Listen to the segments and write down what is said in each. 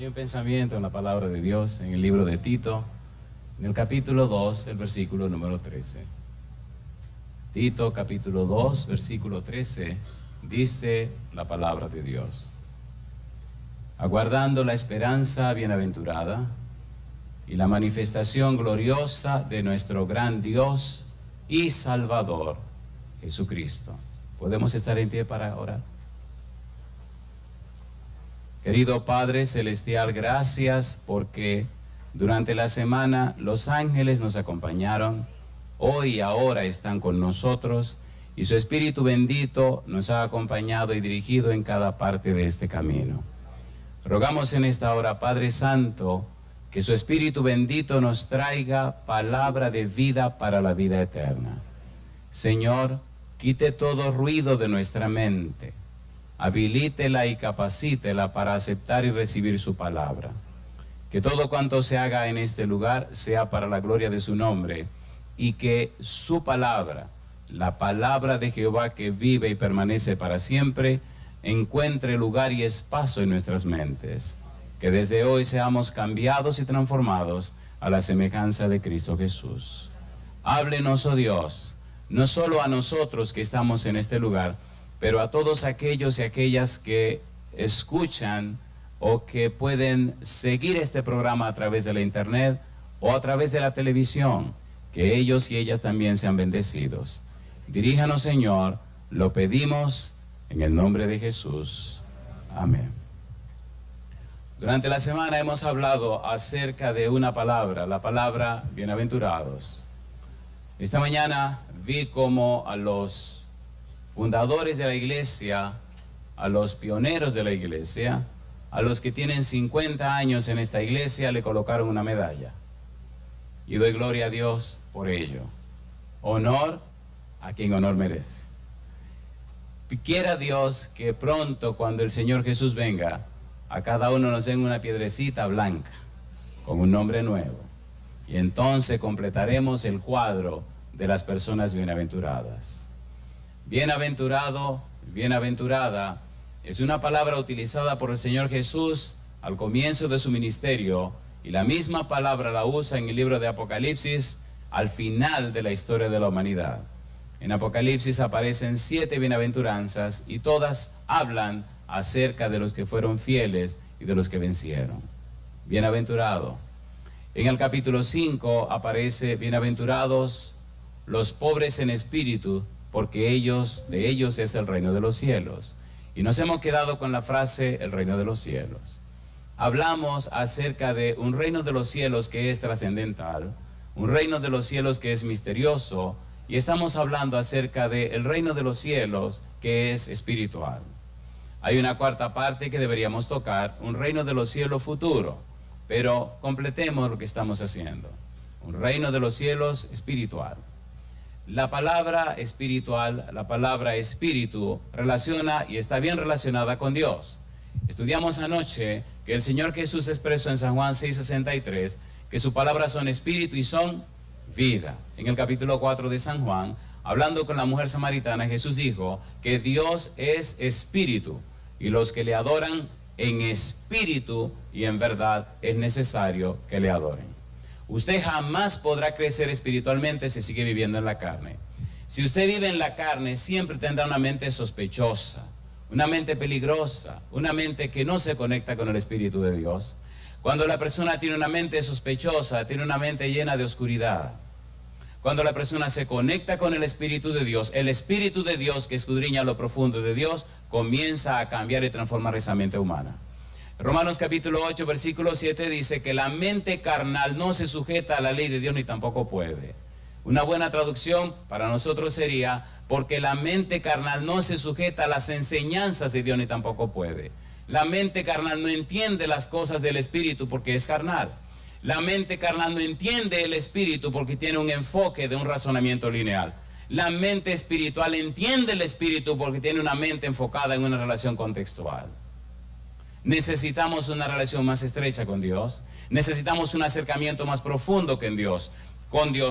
Hay un pensamiento en la palabra de Dios en el libro de Tito, en el capítulo 2, el versículo número 13. Tito capítulo 2, versículo 13, dice la palabra de Dios: aguardando la esperanza bienaventurada y la manifestación gloriosa de nuestro gran Dios y Salvador, Jesucristo. ¿Podemos estar en pie para orar? Querido Padre Celestial, gracias porque durante la semana los ángeles nos acompañaron, hoy y ahora están con nosotros, y su Espíritu bendito nos ha acompañado y dirigido en cada parte de este camino. Rogamos en esta hora, Padre Santo, que su Espíritu bendito nos traiga palabra de vida para la vida eterna. Señor, quite todo ruido de nuestra mente, habilítela y capacítela para aceptar y recibir su palabra. Que todo cuanto se haga en este lugar sea para la gloria de su nombre, y que su palabra, la palabra de Jehová que vive y permanece para siempre, encuentre lugar y espacio en nuestras mentes. Que desde hoy seamos cambiados y transformados a la semejanza de Cristo Jesús. Háblenos, oh Dios, no solo a nosotros que estamos en este lugar, pero a todos aquellos y aquellas que escuchan o que pueden seguir este programa a través de la internet o a través de la televisión, que ellos y ellas también sean bendecidos. Diríjanos, Señor, lo pedimos en el nombre de Jesús. Amén. Durante la semana hemos hablado acerca de una palabra, la palabra bienaventurados. Esta mañana vi cómo a los fundadores de la iglesia, a los pioneros de la iglesia, a los que tienen 50 años en esta iglesia, le colocaron una medalla. Y doy gloria a Dios por ello. Honor a quien honor merece. Quiera Dios que pronto, cuando el Señor Jesús venga, a cada uno nos den una piedrecita blanca, con un nombre nuevo. Y entonces completaremos el cuadro de las personas bienaventuradas. Bienaventurado, bienaventurada, es una palabra utilizada por el Señor Jesús al comienzo de su ministerio, y la misma palabra la usa en el libro de Apocalipsis al final de la historia de la humanidad. En Apocalipsis aparecen 7 bienaventuranzas y todas hablan acerca de los que fueron fieles y de los que vencieron. Bienaventurado. En el capítulo 5 aparece: bienaventurados los pobres en espíritu, porque de ellos es el reino de los cielos. Y nos hemos quedado con la frase, el reino de los cielos. Hablamos acerca de un reino de los cielos que es trascendental, un reino de los cielos que es misterioso, y estamos hablando acerca del reino de los cielos que es espiritual. Hay una cuarta parte que deberíamos tocar, un reino de los cielos futuro, pero completemos lo que estamos haciendo. Un reino de los cielos espiritual. La palabra espiritual, la palabra espíritu, relaciona y está bien relacionada con Dios. Estudiamos anoche que el Señor Jesús expresó en San Juan 6:63 que sus palabras son espíritu y son vida. En el capítulo 4 de San Juan, hablando con la mujer samaritana, Jesús dijo que Dios es espíritu, y los que le adoran en espíritu y en verdad es necesario que le adoren. Usted jamás podrá crecer espiritualmente si sigue viviendo en la carne. Si usted vive en la carne, siempre tendrá una mente sospechosa, una mente peligrosa, una mente que no se conecta con el Espíritu de Dios. Cuando la persona tiene una mente sospechosa, tiene una mente llena de oscuridad. Cuando la persona se conecta con el Espíritu de Dios, el Espíritu de Dios que escudriña lo profundo de Dios, comienza a cambiar y transformar esa mente humana. Romanos capítulo 8, versículo 7 dice que la mente carnal no se sujeta a la ley de Dios ni tampoco puede. Una buena traducción para nosotros sería: porque la mente carnal no se sujeta a las enseñanzas de Dios ni tampoco puede. La mente carnal no entiende las cosas del Espíritu porque es carnal. La mente carnal no entiende el Espíritu porque tiene un enfoque de un razonamiento lineal. La mente espiritual entiende el Espíritu porque tiene una mente enfocada en una relación contextual. Necesitamos una relación más estrecha con Dios. Necesitamos un acercamiento más profundo con Dios.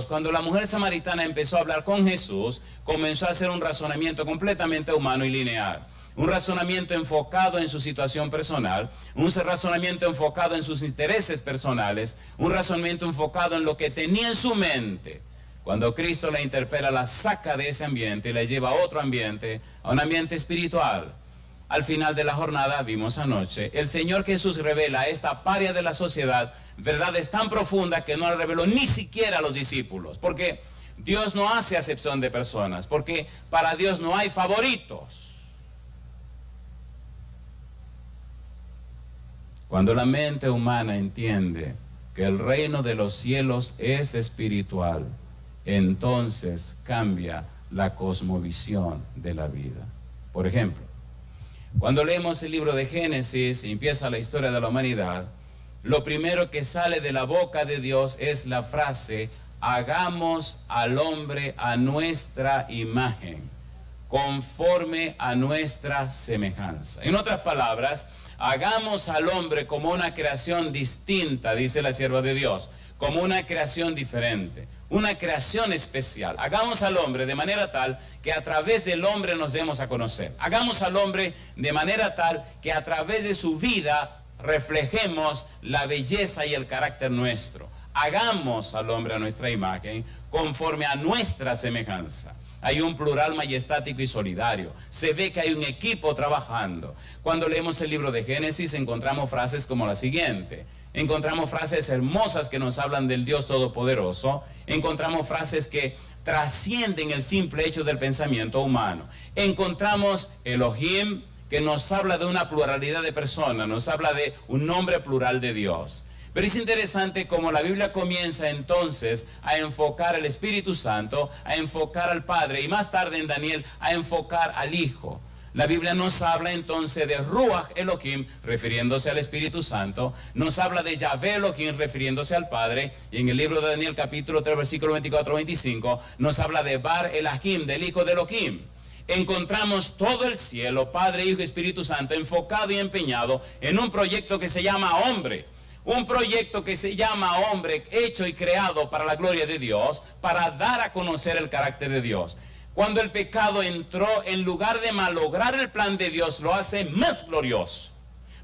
Cuando la mujer samaritana empezó a hablar con Jesús, comenzó a hacer un razonamiento completamente humano y lineal. un razonamiento enfocado en su situación personal, un razonamiento enfocado en sus intereses personales, un razonamiento enfocado en lo que tenía en su mente. Cuando Cristo la interpela, la saca de ese ambiente y la lleva a otro ambiente, a un ambiente espiritual. Al final de la jornada, vimos anoche, el Señor Jesús revela a esta paria de la sociedad verdades tan profundas que no la reveló ni siquiera a los discípulos. Porque Dios no hace acepción de personas, porque para Dios no hay favoritos. Cuando la mente humana entiende que el reino de los cielos es espiritual, entonces cambia la cosmovisión de la vida. Por ejemplo, cuando leemos el libro de Génesis y empieza la historia de la humanidad, lo primero que sale de la boca de Dios es la frase: hagamos al hombre a nuestra imagen, conforme a nuestra semejanza. En otras palabras, hagamos al hombre como una creación distinta, dice la sierva de Dios, como una creación diferente, una creación especial. Hagamos al hombre de manera tal que a través del hombre nos demos a conocer. Hagamos al hombre de manera tal que a través de su vida reflejemos la belleza y el carácter nuestro. Hagamos al hombre a nuestra imagen, conforme a nuestra semejanza. Hay un plural majestático y solidario. Se ve que hay un equipo trabajando. Cuando leemos el libro de Génesis encontramos frases como la siguiente. Encontramos frases hermosas que nos hablan del Dios Todopoderoso. Encontramos frases que trascienden el simple hecho del pensamiento humano. Encontramos Elohim, que nos habla de una pluralidad de personas, nos habla de un nombre plural de Dios. Pero es interesante cómo la Biblia comienza entonces a enfocar al Espíritu Santo, a enfocar al Padre y más tarde en Daniel a enfocar al Hijo. La Biblia nos habla entonces de Ruach Elohim, refiriéndose al Espíritu Santo, nos habla de Yahvé Elohim, refiriéndose al Padre, y en el libro de Daniel capítulo 3 versículo 24-25 nos habla de Bar Elahim, del Hijo de Elohim. Encontramos todo el cielo, Padre, Hijo y Espíritu Santo, enfocado y empeñado en un proyecto que se llama hombre. Un proyecto que se llama hombre, hecho y creado para la gloria de Dios, para dar a conocer el carácter de Dios. Cuando el pecado entró, en lugar de malograr el plan de Dios, lo hace más glorioso.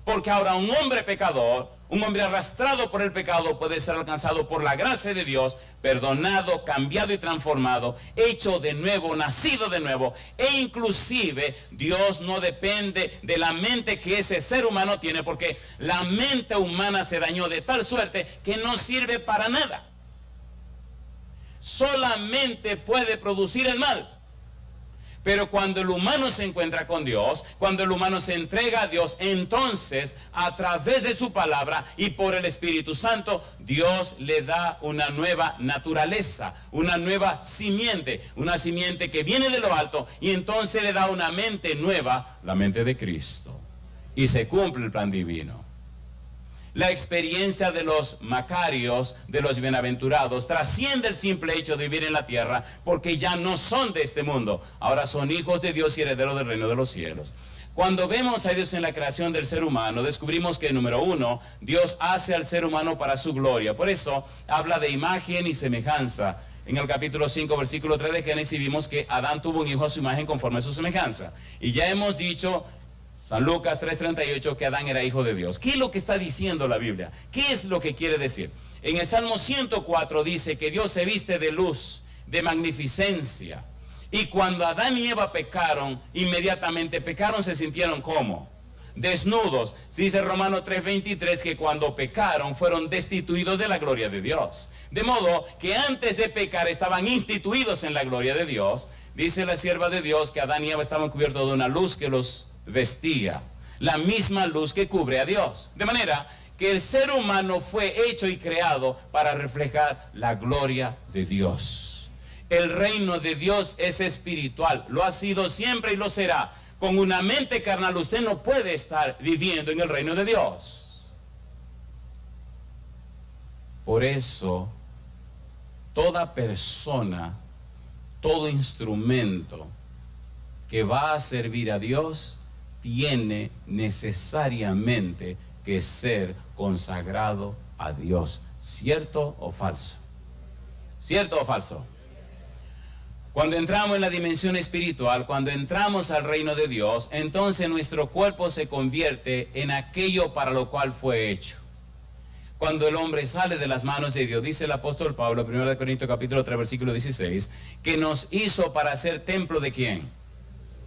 Porque ahora un hombre pecador, un hombre arrastrado por el pecado, puede ser alcanzado por la gracia de Dios, perdonado, cambiado y transformado, hecho de nuevo, nacido de nuevo. E inclusive Dios no depende de la mente que ese ser humano tiene, porque la mente humana se dañó de tal suerte que no sirve para nada. Solamente puede producir el mal. Pero cuando el humano se encuentra con Dios, cuando el humano se entrega a Dios, entonces a través de su palabra y por el Espíritu Santo, Dios le da una nueva naturaleza, una nueva simiente, una simiente que viene de lo alto, y entonces le da una mente nueva, la mente de Cristo. Y se cumple el plan divino. La experiencia de los macarios, de los bienaventurados, trasciende el simple hecho de vivir en la tierra, porque ya no son de este mundo. Ahora son hijos de Dios y herederos del reino de los cielos. Cuando vemos a Dios en la creación del ser humano, descubrimos que, número uno, Dios hace al ser humano para su gloria. Por eso habla de imagen y semejanza. En el capítulo 5, versículo 3 de Génesis, vimos que Adán tuvo un hijo a su imagen conforme a su semejanza. Y ya hemos dicho, San Lucas 3:38, que Adán era hijo de Dios. ¿Qué es lo que está diciendo la Biblia? ¿Qué es lo que quiere decir? En el Salmo 104 dice que Dios se viste de luz, de magnificencia. Y cuando Adán y Eva pecaron, inmediatamente pecaron, se sintieron como desnudos. Dice Romanos 3:23 que cuando pecaron fueron destituidos de la gloria de Dios. De modo que antes de pecar estaban instituidos en la gloria de Dios. Dice la sierva de Dios que Adán y Eva estaban cubiertos de una luz que los vestía, la misma luz que cubre a Dios. De manera que el ser humano fue hecho y creado para reflejar la gloria de Dios. El reino de Dios es espiritual, lo ha sido siempre y lo será. Con una mente carnal usted no puede estar viviendo en el reino de Dios. Por eso, toda persona, todo instrumento que va a servir a Dios tiene necesariamente que ser consagrado a Dios. ¿Cierto o falso? ¿Cierto o falso? Cuando entramos en la dimensión espiritual, cuando entramos al reino de Dios, entonces nuestro cuerpo se convierte en aquello para lo cual fue hecho. Cuando el hombre sale de las manos de Dios, dice el apóstol Pablo, 1 Corintios capítulo 3, versículo 16, que nos hizo para ser templo ¿de quién?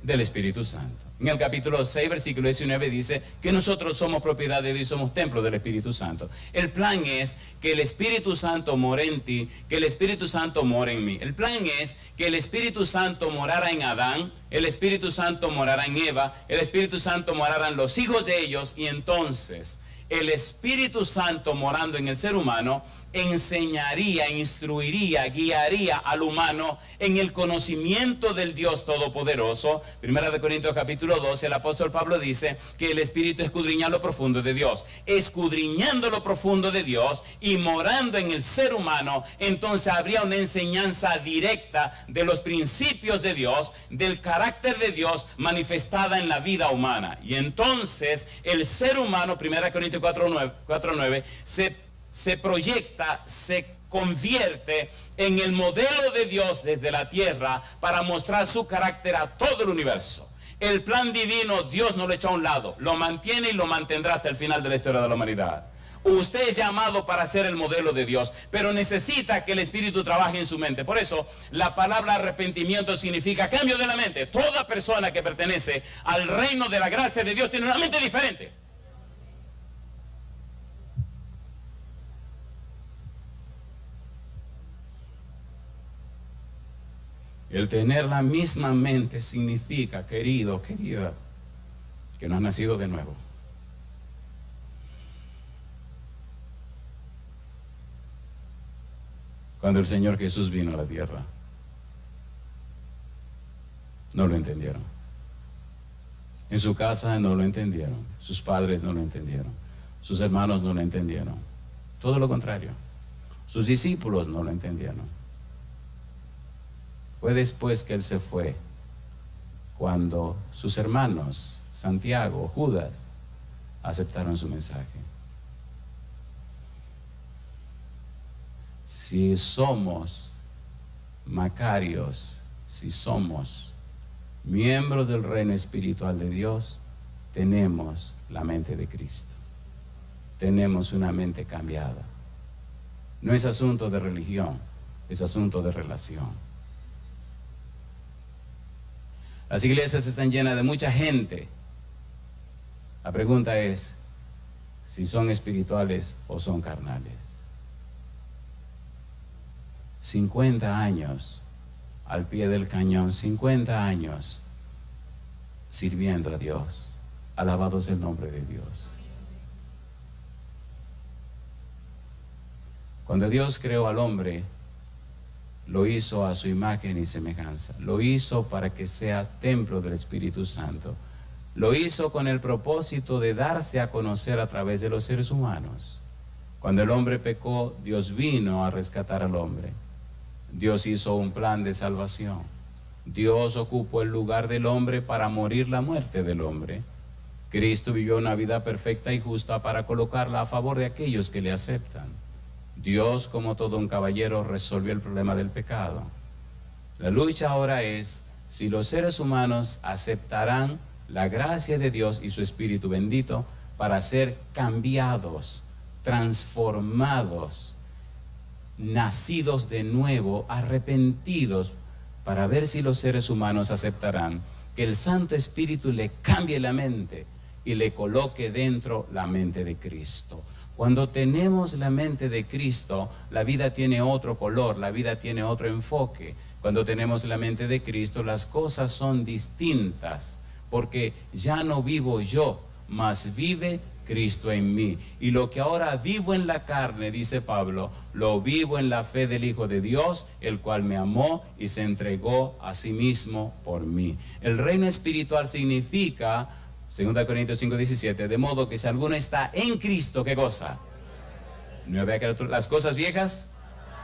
Del Espíritu Santo. En el capítulo 6, versículo 19 dice que nosotros somos propiedad de Dios y somos templo del Espíritu Santo. El plan es que el Espíritu Santo more en ti, que el Espíritu Santo more en mí. El plan es que el Espíritu Santo morara en Adán, el Espíritu Santo morara en Eva, el Espíritu Santo morara en los hijos de ellos, y entonces el Espíritu Santo morando en el ser humano enseñaría, instruiría, guiaría al humano en el conocimiento del Dios Todopoderoso. 1 Corintios capítulo 12, el apóstol Pablo dice que el Espíritu escudriña lo profundo de Dios. Escudriñando lo profundo de Dios y morando en el ser humano, entonces habría una enseñanza directa de los principios de Dios, del carácter de Dios manifestada en la vida humana. Y entonces el ser humano, 1 Corintios 4:9, se proyecta, se convierte en el modelo de Dios desde la tierra para mostrar su carácter a todo el universo. El plan divino Dios no lo echó a un lado, lo mantiene y lo mantendrá hasta el final de la historia de la humanidad. Usted es llamado para ser el modelo de Dios, pero necesita que el Espíritu trabaje en su mente. Por eso la palabra arrepentimiento significa cambio de la mente. Toda persona que pertenece al reino de la gracia de Dios tiene una mente diferente. El tener la misma mente significa, querido, querida, que no has nacido de nuevo. Cuando el Señor Jesús vino a la tierra, no lo entendieron. En su casa no lo entendieron. Sus padres no lo entendieron. Sus hermanos no lo entendieron. Todo lo contrario. Sus discípulos no lo entendieron. Fue después que él se fue, cuando sus hermanos, Santiago, Judas, aceptaron su mensaje. Si somos macarios, si somos miembros del reino espiritual de Dios, tenemos la mente de Cristo. Tenemos una mente cambiada. No es asunto de religión, es asunto de relación. Las iglesias están llenas de mucha gente. La pregunta es si son espirituales o son carnales. 50 años al pie del cañón, 50 años sirviendo a Dios. Alabado sea el nombre de Dios. Cuando Dios creó al hombre, lo hizo a su imagen y semejanza. Lo hizo para que sea templo del Espíritu Santo. Lo hizo con el propósito de darse a conocer a través de los seres humanos. Cuando el hombre pecó, Dios vino a rescatar al hombre. Dios hizo un plan de salvación. Dios ocupó el lugar del hombre para morir la muerte del hombre. Cristo vivió una vida perfecta y justa para colocarla a favor de aquellos que le aceptan. Dios, como todo un caballero, resolvió el problema del pecado. La lucha ahora es si los seres humanos aceptarán la gracia de Dios y su Espíritu bendito para ser cambiados, transformados, nacidos de nuevo, arrepentidos, para ver si los seres humanos aceptarán que el Santo Espíritu le cambie la mente y le coloque dentro la mente de Cristo. Cuando tenemos la mente de Cristo, la vida tiene otro color, la vida tiene otro enfoque. Cuando tenemos la mente de Cristo, las cosas son distintas, porque ya no vivo yo, mas vive Cristo en mí. Y lo que ahora vivo en la carne, dice Pablo, lo vivo en la fe del Hijo de Dios, el cual me amó y se entregó a sí mismo por mí. El reino espiritual significa, 2 Corintios 5:17, de modo que si alguno está en Cristo, ¿qué cosa? Nueva criatura. Las cosas viejas,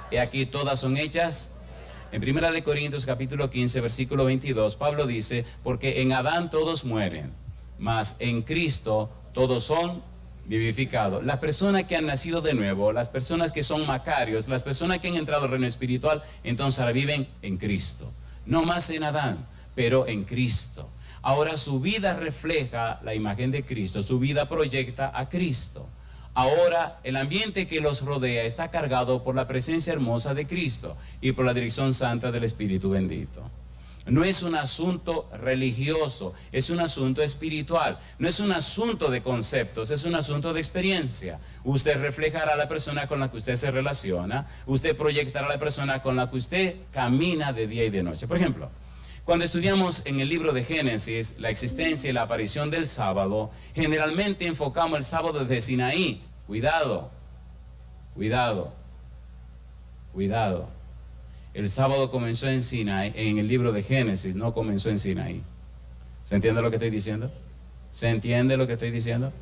y aquí todas son hechas. En 1 Corintios capítulo 15, versículo 22, Pablo dice, porque en Adán todos mueren, mas en Cristo todos son vivificados. Las personas que han nacido de nuevo, las personas que son macarios, las personas que han entrado al reino espiritual, entonces ahora viven en Cristo. no más en Adán, pero en Cristo. Ahora su vida refleja la imagen de Cristo, su vida proyecta a Cristo. Ahora el ambiente que los rodea está cargado por la presencia hermosa de Cristo y por la dirección santa del Espíritu bendito. No es un asunto religioso, es un asunto espiritual. No es un asunto de conceptos, es un asunto de experiencia. Usted reflejará a la persona con la que usted se relaciona, usted proyectará a la persona con la que usted camina de día y de noche. Por ejemplo, cuando estudiamos en el libro de Génesis la existencia y la aparición del sábado, generalmente enfocamos el sábado desde Sinaí. Cuidado, cuidado, cuidado. El sábado comenzó en Sinaí, en el libro de Génesis, no comenzó en Sinaí. ¿Se entiende lo que estoy diciendo? ¿Se entiende lo que estoy diciendo?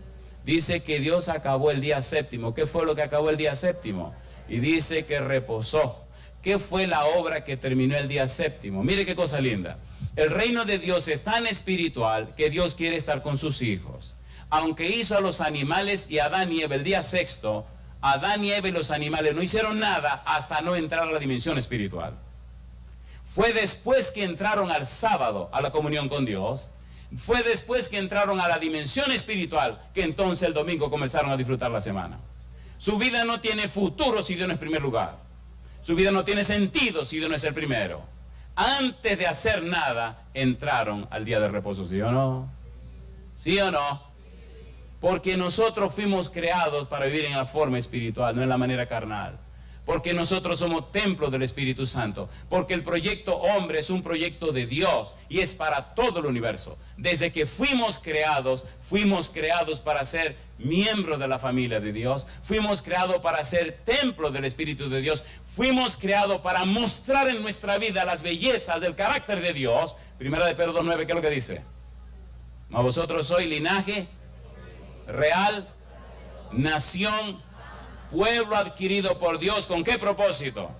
Dice que Dios acabó el día séptimo. ¿Qué fue lo que acabó el día séptimo? Y dice que reposó. ¿Qué fue la obra que terminó el día séptimo? Mire qué cosa linda. El reino de Dios es tan espiritual que Dios quiere estar con sus hijos. Aunque hizo a los animales y a Adán y Eva el día sexto, Adán y Eva y los animales no hicieron nada hasta no entrar a la dimensión espiritual. Fue después que entraron al sábado a la comunión con Dios, fue después que entraron a la dimensión espiritual que entonces el domingo comenzaron a disfrutar la semana. Su vida no tiene futuro si Dios no es primer lugar. Su vida no tiene sentido si Dios no es el primero. Antes de hacer nada, entraron al día de reposo, ¿sí o no? ¿Sí o no? Porque nosotros fuimos creados para vivir en la forma espiritual, no en la manera carnal. Porque nosotros somos templo del Espíritu Santo. Porque el proyecto hombre es un proyecto de Dios y es para todo el universo. Desde que fuimos creados para ser miembros de la familia de Dios. Fuimos creados para ser templo del Espíritu de Dios. Fuimos creados para mostrar en nuestra vida las bellezas del carácter de Dios. Primera de Pedro 2:9, ¿qué es lo que dice? No, vosotros sois linaje real, nación, pueblo adquirido por Dios. ¿Con qué propósito?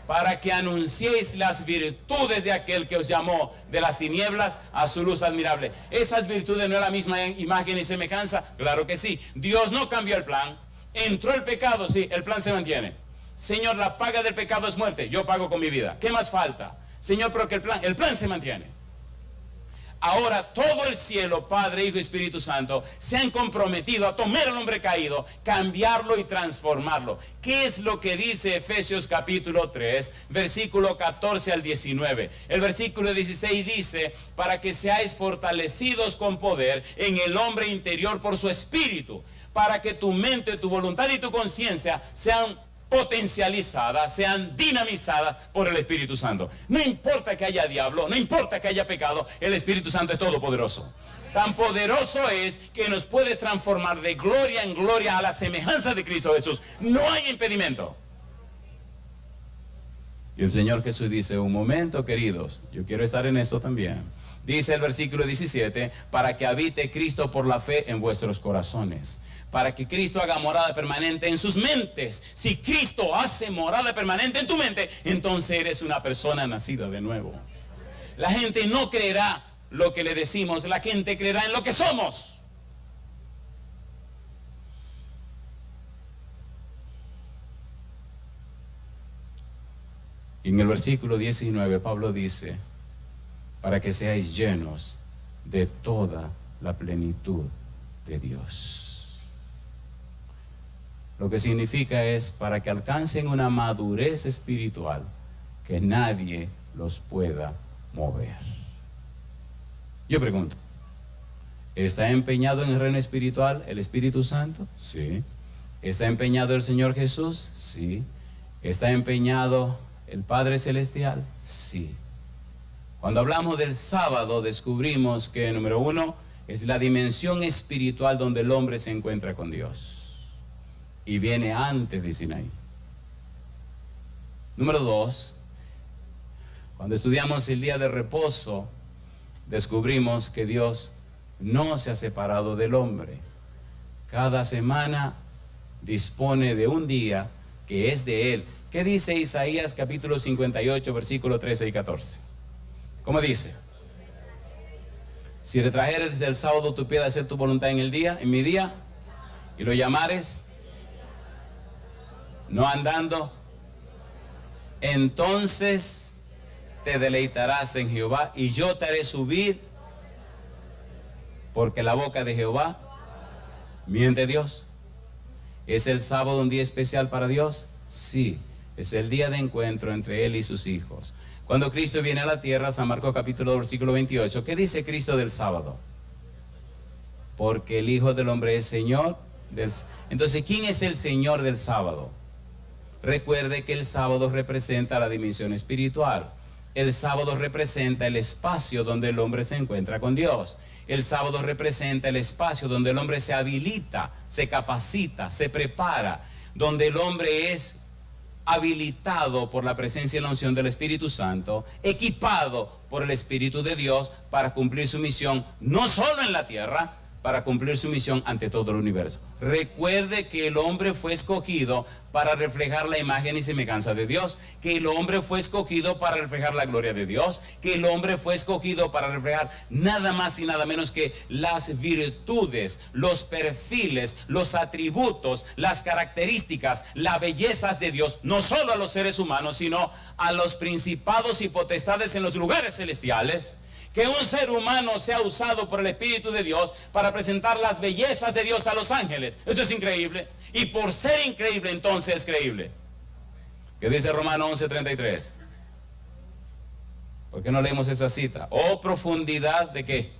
Para que anunciéis las virtudes de aquel que os llamó de las tinieblas a su luz admirable. ¿Esas virtudes no es la misma imagen y semejanza? Claro que sí. Dios no cambió el plan. Entró el pecado, sí, el plan se mantiene. Señor, la paga del pecado es muerte, yo pago con mi vida. ¿Qué más falta? Señor, pero que el plan se mantiene. Ahora todo el cielo, Padre, Hijo y Espíritu Santo, se han comprometido a tomar al hombre caído, cambiarlo y transformarlo. ¿Qué es lo que dice Efesios capítulo 3, versículo 14 al 19? El versículo 16 dice, para que seáis fortalecidos con poder en el hombre interior por su espíritu, para que tu mente, tu voluntad y tu conciencia sean potencializadas, sean dinamizadas por el Espíritu Santo. No importa que haya diablo, no importa que haya pecado, el Espíritu Santo es todopoderoso. Tan poderoso es que nos puede transformar de gloria en gloria a la semejanza de Cristo Jesús. No hay impedimento. Y el Señor Jesús dice, un momento, queridos, yo quiero estar en esto también. Dice el versículo 17, para que habite Cristo por la fe en vuestros corazones. Para que Cristo haga morada permanente en sus mentes. Si Cristo hace morada permanente en tu mente, entonces eres una persona nacida de nuevo. La gente no creerá lo que le decimos, la gente creerá en lo que somos. Y en el versículo 19 Pablo dice, para que seáis llenos de toda la plenitud de Dios. Lo que significa es para que alcancen una madurez espiritual que nadie los pueda mover. Yo pregunto, ¿está empeñado en el reino espiritual el Espíritu Santo? Sí. ¿Está empeñado el Señor Jesús? Sí. ¿Está empeñado el Padre Celestial? Sí. Cuando hablamos del sábado descubrimos que, número uno, es la dimensión espiritual donde el hombre se encuentra con Dios. Y viene antes de Sinaí. Número 2, cuando estudiamos el día de reposo, descubrimos que Dios no se ha separado del hombre. Cada semana dispone de un día que es de Él. ¿Qué dice Isaías capítulo 58, versículo 13 y 14? ¿Cómo dice? Si retrajeres desde el sábado tu pie de hacer tu voluntad en mi día, y lo llamares no andando, entonces te deleitarás en Jehová y yo te haré subir, porque la boca de Jehová miente Dios. ¿Es el sábado un día especial para Dios? Sí, es el día de encuentro entre Él y sus hijos. Cuando Cristo viene a la tierra, San Marcos capítulo 2, versículo 28, ¿qué dice Cristo del sábado? Porque el Hijo del Hombre es Señor del... Entonces, ¿quién es el Señor del sábado? Recuerde que el sábado representa la dimensión espiritual. El sábado representa el espacio donde el hombre se encuentra con Dios. El sábado representa el espacio donde el hombre se habilita, se capacita, se prepara, donde el hombre es habilitado por la presencia y la unción del Espíritu Santo, equipado por el Espíritu de Dios para cumplir su misión, no solo en la tierra, para cumplir su misión ante todo el universo. Recuerde que el hombre fue escogido para reflejar la imagen y semejanza de Dios, que el hombre fue escogido para reflejar la gloria de Dios, que el hombre fue escogido para reflejar nada más y nada menos que las virtudes, los perfiles, los atributos, las características, las bellezas de Dios, no solo a los seres humanos, sino a los principados y potestades en los lugares celestiales. Que un ser humano sea usado por el Espíritu de Dios para presentar las bellezas de Dios a los ángeles. Eso es increíble. Y por ser increíble, entonces es creíble. ¿Qué dice Romanos 11:33? ¿Por qué no leemos esa cita? Oh, profundidad de qué.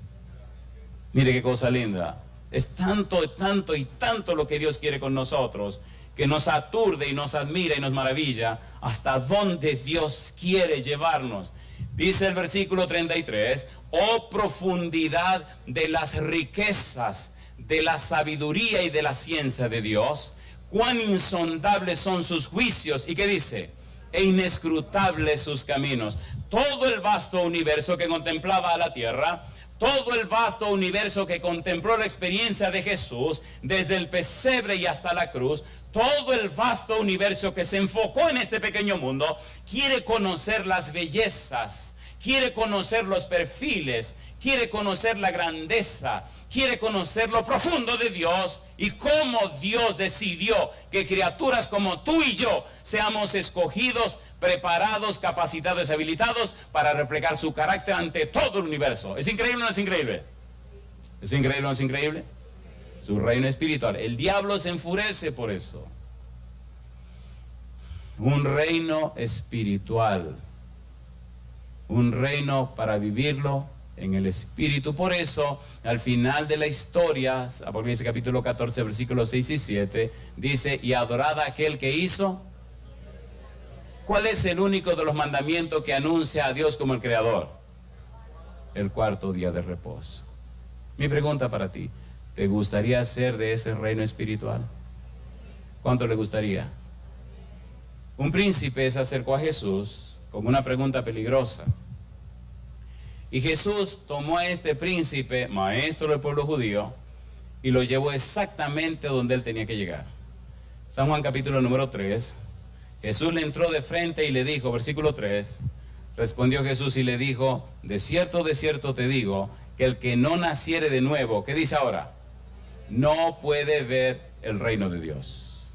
Mire qué cosa linda. Es tanto, tanto y tanto lo que Dios quiere con nosotros, que nos aturde y nos admira y nos maravilla hasta dónde Dios quiere llevarnos. Dice el versículo 33, oh profundidad de las riquezas, de la sabiduría y de la ciencia de Dios, cuán insondables son sus juicios. ¿Y qué dice? E inescrutables sus caminos. Todo el vasto universo que contemplaba a la tierra, todo el vasto universo que contempló la experiencia de Jesús, desde el pesebre y hasta la cruz, todo el vasto universo que se enfocó en este pequeño mundo, quiere conocer las bellezas, quiere conocer los perfiles, quiere conocer la grandeza, quiere conocer lo profundo de Dios y cómo Dios decidió que criaturas como tú y yo seamos escogidos, preparados, capacitados y habilitados para reflejar su carácter ante todo el universo. ¿Es increíble o no es increíble? ¿Es increíble o no es increíble? Su reino espiritual. El diablo se enfurece por eso. Un reino espiritual. Un reino para vivirlo en el Espíritu. Por eso, al final de la historia, Apocalipsis capítulo 14, versículos 6 y 7, dice, y adorad a aquel que hizo. ¿Cuál es el único de los mandamientos que anuncia a Dios como el Creador? El cuarto día de reposo. Mi pregunta para ti, ¿te gustaría ser de ese reino espiritual? ¿Cuánto le gustaría? Un príncipe se acercó a Jesús con una pregunta peligrosa. Y Jesús tomó a este príncipe, maestro del pueblo judío, y lo llevó exactamente donde él tenía que llegar. San Juan capítulo número 3, Jesús le entró de frente y le dijo, versículo 3, respondió Jesús y le dijo, de cierto te digo, que el que no naciere de nuevo, ¿qué dice ahora? No puede ver el reino de Dios.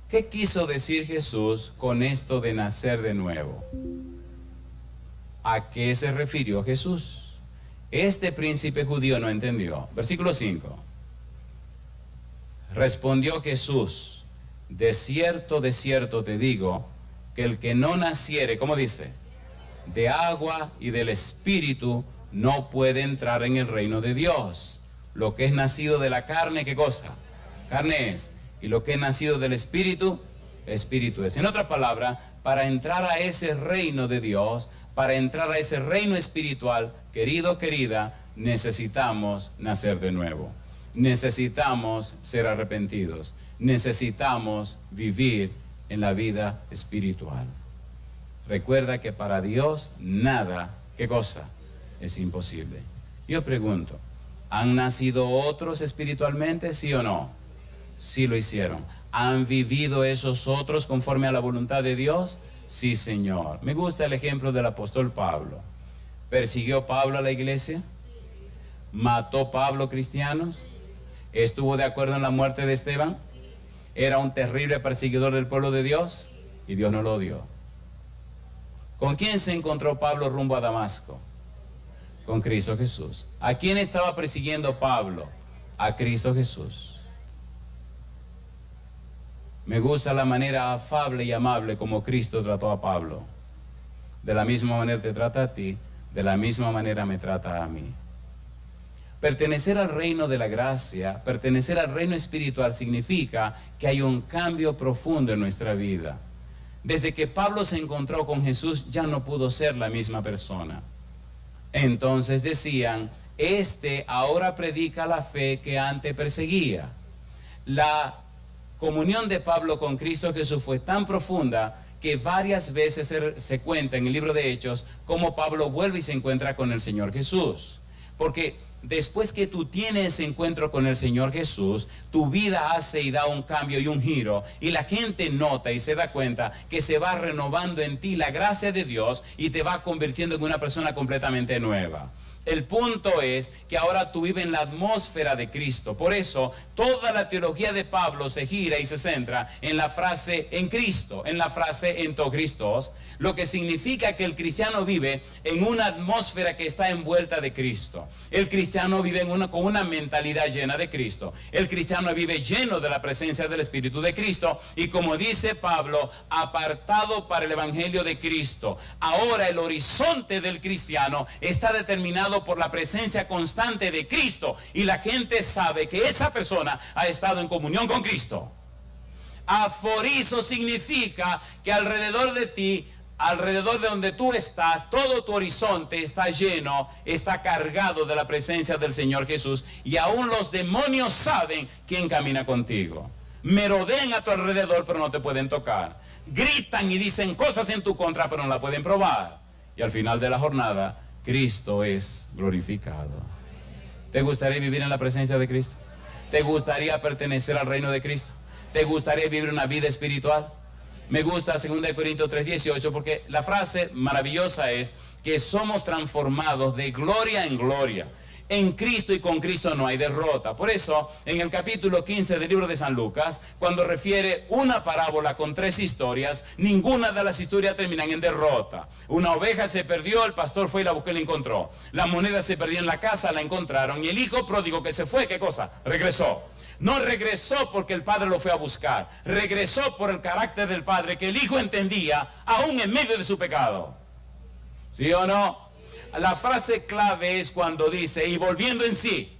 ¿Qué quiso decir Jesús con esto de nacer de nuevo? ¿A qué se refirió Jesús? Este príncipe judío no entendió. Versículo 5. Respondió Jesús, de cierto te digo, que el que no naciere, ¿cómo dice? De agua y del Espíritu, no puede entrar en el reino de Dios. Lo que es nacido de la carne, ¿qué cosa? Carne es. Y lo que es nacido del Espíritu, Espíritu es. En otras palabras, para entrar a ese reino de Dios, para entrar a ese reino espiritual, querido, querida, necesitamos nacer de nuevo. Necesitamos ser arrepentidos. Necesitamos vivir en la vida espiritual. Recuerda que para Dios nada, ¿qué cosa? Es imposible. Yo pregunto, ¿han nacido otros espiritualmente, sí o no? Sí lo hicieron. ¿Han vivido esos otros conforme a la voluntad de Dios? Sí, Señor. Me gusta el ejemplo del apóstol Pablo. ¿Persiguió Pablo a la iglesia? ¿Mató Pablo cristianos? ¿Estuvo de acuerdo en la muerte de Esteban? ¿Era un terrible perseguidor del pueblo de Dios? Y Dios no lo odió. ¿Con quién se encontró Pablo rumbo a Damasco? Con Cristo Jesús. ¿A quién estaba persiguiendo Pablo? A Cristo Jesús. Me gusta la manera afable y amable como Cristo trató a Pablo. De la misma manera te trata a ti, de la misma manera me trata a mí. Pertenecer al reino de la gracia, pertenecer al reino espiritual significa que hay un cambio profundo en nuestra vida. Desde que Pablo se encontró con Jesús ya no pudo ser la misma persona. Entonces decían, este ahora predica la fe que antes perseguía. La comunión de Pablo con Cristo Jesús fue tan profunda que varias veces se cuenta en el libro de Hechos cómo Pablo vuelve y se encuentra con el Señor Jesús. Porque después que tú tienes ese encuentro con el Señor Jesús, tu vida hace y da un cambio y un giro, y la gente nota y se da cuenta que se va renovando en ti la gracia de Dios y te va convirtiendo en una persona completamente nueva. El punto es que ahora tú vives en la atmósfera de Cristo. Por eso toda la teología de Pablo se gira y se centra en la frase en Cristo, en la frase en to Christos, lo que significa que el cristiano vive en una atmósfera que está envuelta de Cristo. El cristiano vive con una mentalidad llena de Cristo. El cristiano vive lleno de la presencia del Espíritu de Cristo y, como dice Pablo, apartado para el Evangelio de Cristo. Ahora el horizonte del cristiano está determinado por la presencia constante de Cristo y la gente sabe que esa persona ha estado en comunión con Cristo. Aforizo significa que alrededor de ti, alrededor de donde tú estás, todo tu horizonte está lleno, está cargado de la presencia del Señor Jesús, y aún los demonios saben quién camina contigo. Merodean a tu alrededor pero no te pueden tocar, gritan y dicen cosas en tu contra pero no la pueden probar, y al final de la jornada Cristo es glorificado. ¿Te gustaría vivir en la presencia de Cristo? ¿Te gustaría pertenecer al reino de Cristo? ¿Te gustaría vivir una vida espiritual? Me gusta 2 Corintios 3:18 porque la frase maravillosa es que somos transformados de gloria en gloria. En Cristo y con Cristo no hay derrota. Por eso, en el capítulo 15 del libro de San Lucas, cuando refiere una parábola con 3 historias, ninguna de las historias terminan en derrota. Una oveja se perdió, el pastor fue y la buscó y la encontró. La moneda se perdió en la casa, la encontraron. Y el hijo pródigo que se fue, ¿qué cosa? Regresó. No regresó porque el padre lo fue a buscar. Regresó por el carácter del padre que el hijo entendía aún en medio de su pecado. ¿Sí o no? La frase clave es cuando dice, y volviendo en sí.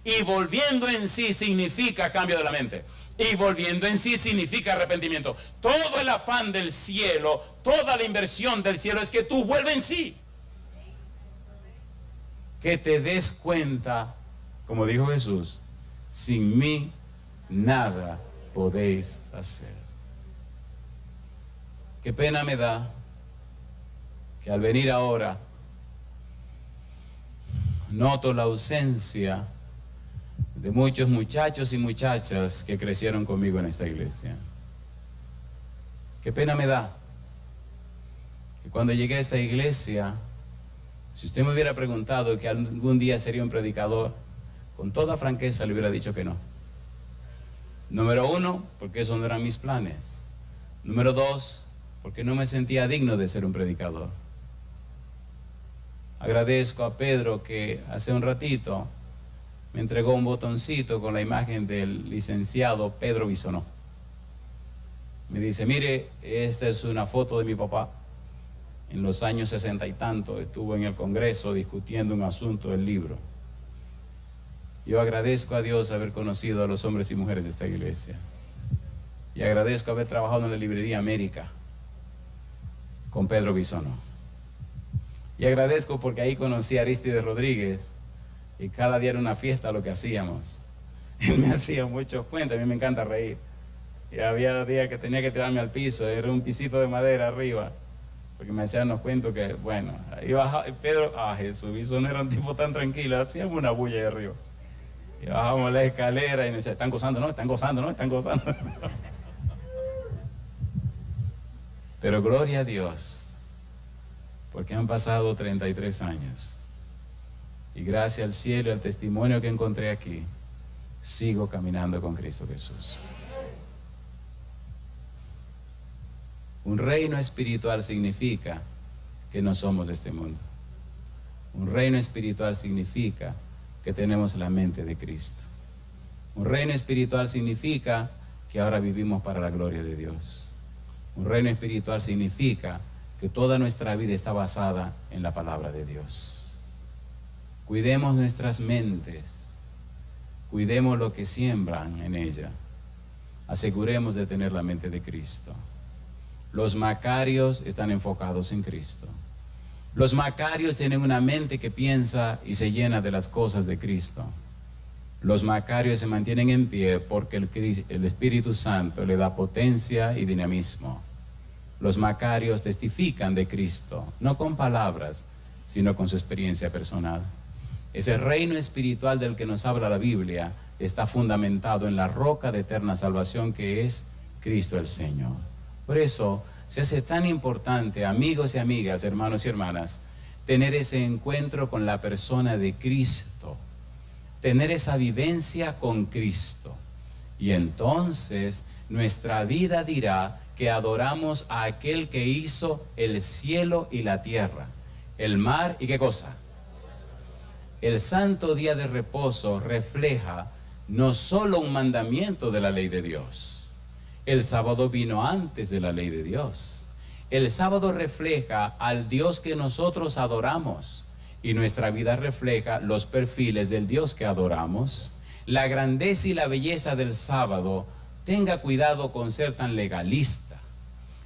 Y volviendo en sí significa cambio de la mente. Y volviendo en sí significa arrepentimiento. Todo el afán del cielo, toda la inversión del cielo es que tú vuelvas en sí. Que te des cuenta, como dijo Jesús, sin mí nada podéis hacer. Qué pena me da que al venir ahora noto la ausencia de muchos muchachos y muchachas que crecieron conmigo en esta iglesia. Qué pena me da que cuando llegué a esta iglesia, si usted me hubiera preguntado que algún día sería un predicador, con toda franqueza le hubiera dicho que no. Número 1, porque esos no eran mis planes. Número 2, porque no me sentía digno de ser un predicador. Agradezco a Pedro que hace un ratito me entregó un botoncito con la imagen del licenciado Pedro Bisonó. Me dice, mire, esta es una foto de mi papá. En los años 60 y tanto estuvo en el Congreso discutiendo un asunto del libro. Yo agradezco a Dios haber conocido a los hombres y mujeres de esta iglesia. Y agradezco haber trabajado en la librería América con Pedro Bisonó. Y agradezco porque ahí conocí a Aristides Rodríguez y cada día era una fiesta lo que hacíamos. Él me hacía muchos cuentos, a mí me encanta reír. Y había días que tenía que tirarme al piso, era un pisito de madera arriba, porque me hacían unos cuentos que, bueno, ahí bajaba, Pedro, Jesús, Bisonó era un tipo tan tranquilo, hacíamos una bulla ahí arriba. Y bajamos la escalera y me decía, están gozando, ¿no? Están gozando, ¿no? Están gozando. Pero gloria a Dios, porque han pasado 33 años. Y gracias al cielo y al testimonio que encontré aquí, sigo caminando con Cristo Jesús. Un reino espiritual significa que no somos de este mundo. Un reino espiritual significa que tenemos la mente de Cristo. Un reino espiritual significa que ahora vivimos para la gloria de Dios. Un reino espiritual significa que toda nuestra vida está basada en la palabra de Dios. Cuidemos nuestras mentes, cuidemos lo que siembran en ella. Aseguremos de tener la mente de Cristo. Los macarios están enfocados en Cristo. Los macarios tienen una mente que piensa y se llena de las cosas de Cristo. Los macarios se mantienen en pie porque el Espíritu Santo le da potencia y dinamismo. Los macarios testifican de Cristo, no con palabras, sino con su experiencia personal. Ese reino espiritual del que nos habla la Biblia está fundamentado en la roca de eterna salvación que es Cristo el Señor. Por eso se hace tan importante, amigos y amigas, hermanos y hermanas, tener ese encuentro con la persona de Cristo, tener esa vivencia con Cristo. Y entonces nuestra vida dirá que adoramos a aquel que hizo el cielo y la tierra, el mar y ¿qué cosa? El santo día de reposo refleja no solo un mandamiento de la ley de Dios. El sábado vino antes de la ley de Dios. El sábado refleja al Dios que nosotros adoramos y nuestra vida refleja los perfiles del Dios que adoramos. La grandeza y la belleza del sábado, tenga cuidado con ser tan legalista.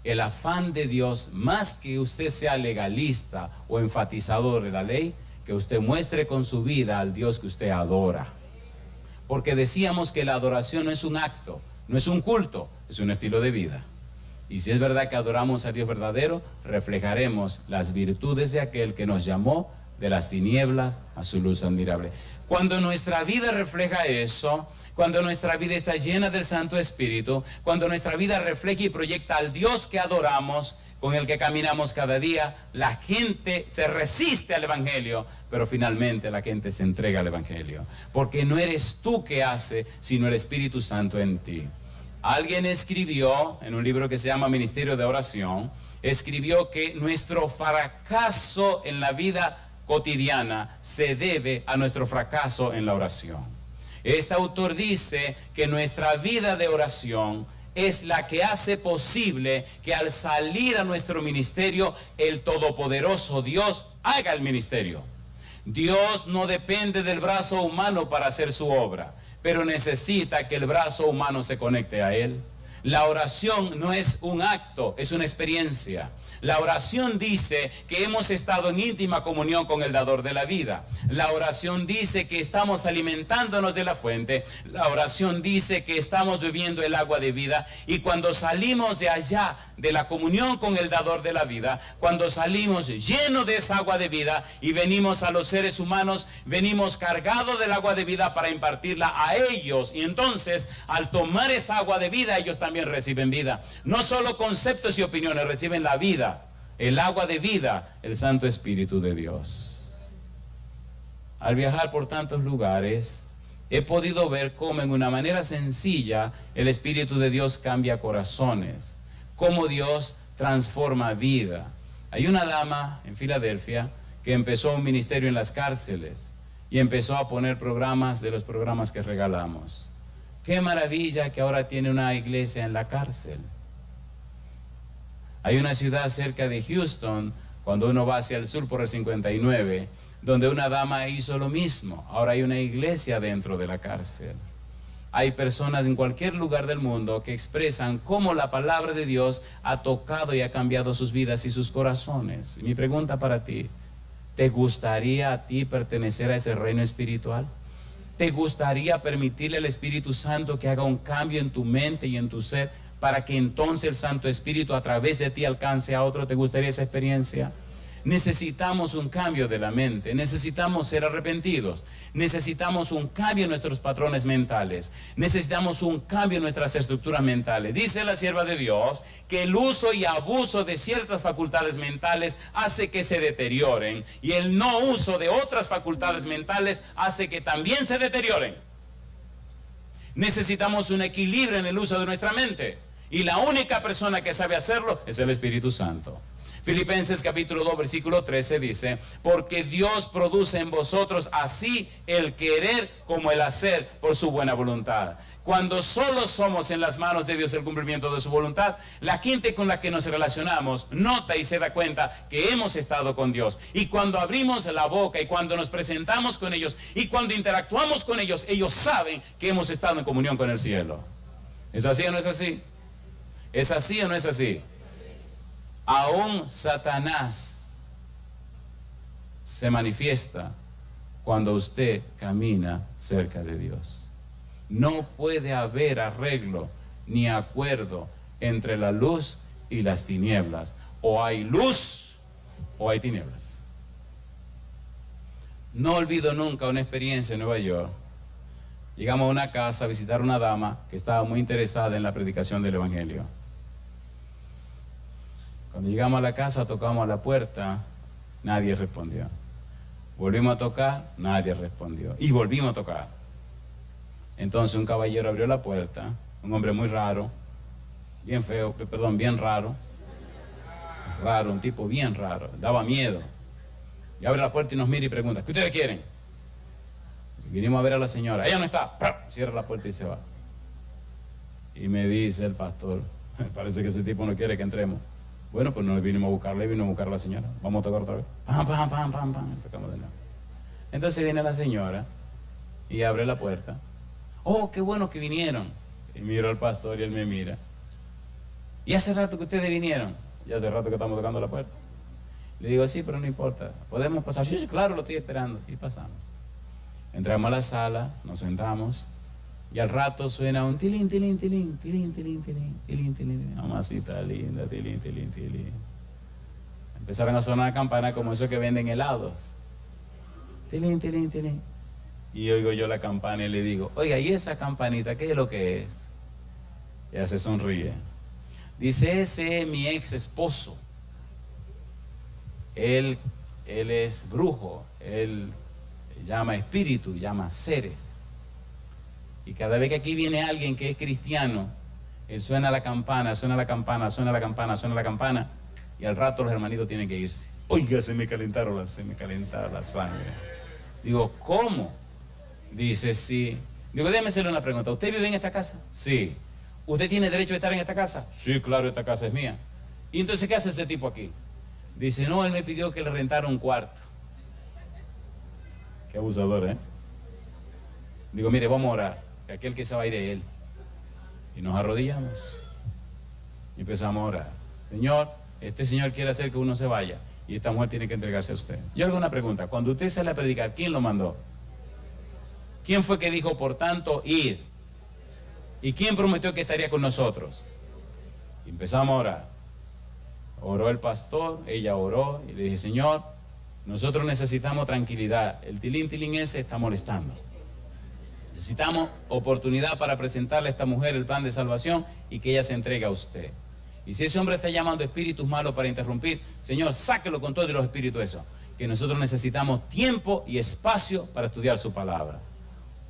El afán de Dios, más que usted sea legalista o enfatizador de la ley, que usted muestre con su vida al Dios que usted adora. Porque decíamos que la adoración no es un acto, no es un culto, es un estilo de vida. Y si es verdad que adoramos a Dios verdadero, reflejaremos las virtudes de aquel que nos llamó de las tinieblas a su luz admirable. Cuando nuestra vida refleja eso, cuando nuestra vida está llena del Santo Espíritu, cuando nuestra vida refleja y proyecta al Dios que adoramos, con el que caminamos cada día, la gente se resiste al Evangelio, pero finalmente la gente se entrega al Evangelio, porque no eres tú que hace, sino el Espíritu Santo en ti. Alguien escribió en un libro que se llama Ministerio de Oración, escribió que nuestro fracaso en la vida cotidiana se debe a nuestro fracaso en la oración. Este autor dice que nuestra vida de oración es la que hace posible que al salir a nuestro ministerio, el todopoderoso Dios haga el ministerio. Dios no depende del brazo humano para hacer su obra, pero necesita que el brazo humano se conecte a él. La oración no es un acto, es una experiencia. La oración dice que hemos estado en íntima comunión con el dador de la vida. La oración dice que estamos alimentándonos de la fuente. La oración dice que estamos bebiendo el agua de vida. Y cuando salimos de allá, de la comunión con el dador de la vida, cuando salimos llenos de esa agua de vida y venimos a los seres humanos, venimos cargados del agua de vida para impartirla a ellos. Y entonces, al tomar esa agua de vida, ellos también reciben vida. No solo conceptos y opiniones, reciben la vida. El agua de vida, el Santo Espíritu de Dios. Al viajar por tantos lugares, he podido ver cómo en una manera sencilla el Espíritu de Dios cambia corazones, cómo Dios transforma vida. Hay una dama en Filadelfia que empezó un ministerio en las cárceles y empezó a poner programas de los programas que regalamos. Qué maravilla que ahora tiene una iglesia en la cárcel. Hay una ciudad cerca de Houston, cuando uno va hacia el sur por el 59, donde una dama hizo lo mismo. Ahora hay una iglesia dentro de la cárcel. Hay personas en cualquier lugar del mundo que expresan cómo la palabra de Dios ha tocado y ha cambiado sus vidas y sus corazones. Mi pregunta para ti, ¿te gustaría a ti pertenecer a ese reino espiritual? ¿Te gustaría permitirle al Espíritu Santo que haga un cambio en tu mente y en tu ser, para que entonces el Santo Espíritu a través de ti alcance a otro? ¿Te gustaría esa experiencia? Necesitamos un cambio de la mente, necesitamos ser arrepentidos, necesitamos un cambio en nuestros patrones mentales, necesitamos un cambio en nuestras estructuras mentales. Dice la sierva de Dios que el uso y abuso de ciertas facultades mentales hace que se deterioren, y el no uso de otras facultades mentales hace que también se deterioren. Necesitamos un equilibrio en el uso de nuestra mente, y la única persona que sabe hacerlo es el Espíritu Santo. Filipenses capítulo 2 versículo 13 dice: porque Dios produce en vosotros así el querer como el hacer por su buena voluntad. Cuando solo somos en las manos de Dios el cumplimiento de su voluntad, la gente con la que nos relacionamos nota y se da cuenta que hemos estado con Dios. Y cuando abrimos la boca y cuando nos presentamos con ellos y cuando interactuamos con ellos, ellos saben que hemos estado en comunión con el cielo. ¿Es así o no es así? ¿Es así o no es así? Aún Satanás se manifiesta cuando usted camina cerca de Dios. No puede haber arreglo ni acuerdo entre la luz y las tinieblas. O hay luz o hay tinieblas. No olvido nunca una experiencia en Nueva York. Llegamos a una casa a visitar a una dama que estaba muy interesada en la predicación del Evangelio. Cuando llegamos a la casa, tocamos a la puerta, nadie respondió. Volvimos a tocar, nadie respondió. Y volvimos a tocar. Entonces un caballero abrió la puerta, un hombre muy raro, bien raro, un tipo bien raro, daba miedo. Y abre la puerta y nos mira y pregunta: ¿qué ustedes quieren? Vinimos a ver a la señora. Ella no está. Cierra la puerta y se va. Y me dice el pastor: parece que ese tipo no quiere que entremos. Bueno, pues no vinimos a buscarle, vino a buscar a la señora. Vamos a tocar otra vez. Pam, pam, pam, pam, pam. Tocamos de nuevo. Entonces viene la señora y abre la puerta. Oh, qué bueno que vinieron. Y miro al pastor y él me mira. ¿Y hace rato que ustedes vinieron? Y hace rato que estamos tocando la puerta. Le digo: sí, pero no importa. ¿Podemos pasar? Sí, claro, lo estoy esperando. Y pasamos. Entramos a la sala, nos sentamos. Y al rato suena un tilín, tilín, tilín, tilín, tilín, tilín, tilín, tilín. Mamacita linda, tilín, tilín, tilín. Empezaron a sonar campanas como esos que venden helados. Tilín, tilín, tilín. Y oigo yo la campana y le digo: oiga, ¿y esa campanita qué es lo que es? Y ella se sonríe. Dice: ese es mi ex esposo. Él es brujo. Él llama espíritu, llama seres. Y cada vez que aquí viene alguien que es cristiano, él suena la campana, suena la campana, suena la campana, suena la campana. Y al rato los hermanitos tienen que irse. Oiga, se me calentaron la sangre. Digo: ¿cómo? Dice: sí. Digo: déjeme hacerle una pregunta. ¿Usted vive en esta casa? Sí. ¿Usted tiene derecho a estar en esta casa? Sí, claro, esta casa es mía. ¿Y entonces qué hace ese tipo aquí? Dice: no, él me pidió que le rentara un cuarto. Qué abusador, ¿eh? Digo: mire, vamos a orar, que aquel que se va a ir es él. Y nos arrodillamos y empezamos a orar. Señor, este señor quiere hacer que uno se vaya y esta mujer tiene que entregarse a usted. Yo hago una pregunta: cuando usted sale a predicar, ¿quién lo mandó? ¿Quién fue que dijo, por tanto, id? ¿Y quién prometió que estaría con nosotros? Y empezamos a orar. Oró el pastor, ella oró y le dije: Señor, nosotros necesitamos tranquilidad. El tilín tilín ese está molestando. Necesitamos oportunidad para presentarle a esta mujer el plan de salvación y que ella se entregue a usted. Y si ese hombre está llamando espíritus malos para interrumpir, Señor, sáquelo con todos los espíritus eso. Que nosotros necesitamos tiempo y espacio para estudiar su palabra.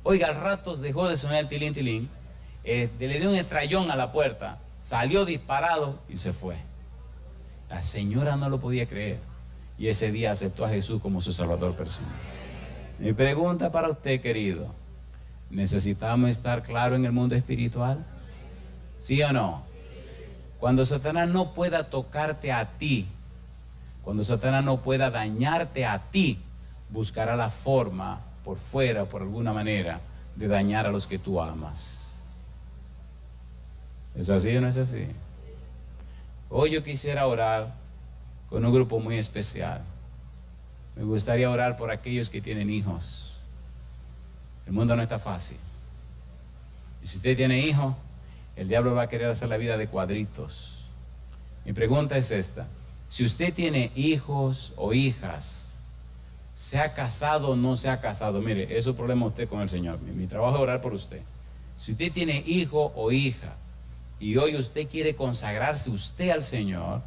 Oiga, al rato dejó de sonar el tilín tilín, le dio un estrellón a la puerta, salió disparado y se fue. La señora no lo podía creer y ese día aceptó a Jesús como su salvador personal. Mi pregunta para usted, querido: ¿necesitamos estar claros en el mundo espiritual? ¿Sí o no? Cuando Satanás no pueda tocarte a ti, cuando Satanás no pueda dañarte a ti, buscará la forma por fuera, por alguna manera, de dañar a los que tú amas. ¿Es así o no es así? Hoy yo quisiera orar con un grupo muy especial. Me gustaría orar por aquellos que tienen hijos. El mundo no está fácil. Y si usted tiene hijos, el diablo va a querer hacer la vida de cuadritos. Mi pregunta es esta: si usted tiene hijos o hijas, se ha casado o no se ha casado, mire, eso es un problema usted con el Señor. Mi trabajo es orar por usted. Si usted tiene hijo o hija y hoy usted quiere consagrarse usted al Señor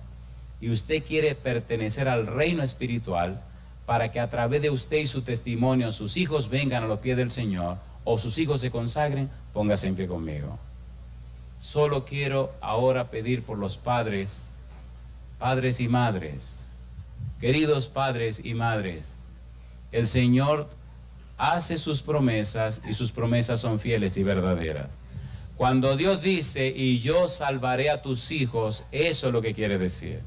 y usted quiere pertenecer al reino espiritual para que a través de usted y su testimonio sus hijos vengan a los pies del Señor o sus hijos se consagren, póngase en pie conmigo. Solo quiero ahora pedir por los padres Padres y madres, queridos padres y madres, el Señor hace sus promesas y sus promesas son fieles y verdaderas. Cuando Dios dice, y yo salvaré a tus hijos, eso es lo que quiere decir.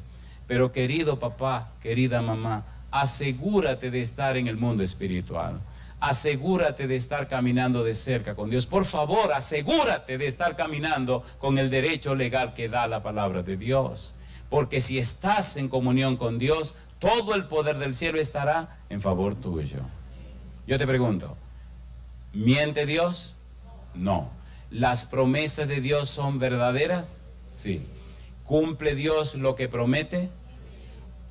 Pero querido papá, querida mamá, asegúrate de estar en el mundo espiritual. Asegúrate de estar caminando de cerca con Dios. Por favor, asegúrate de estar caminando con el derecho legal que da la palabra de Dios. Porque si estás en comunión con Dios, todo el poder del cielo estará en favor tuyo. Yo te pregunto, ¿miente Dios? No. ¿Las promesas de Dios son verdaderas? Sí. ¿Cumple Dios lo que promete?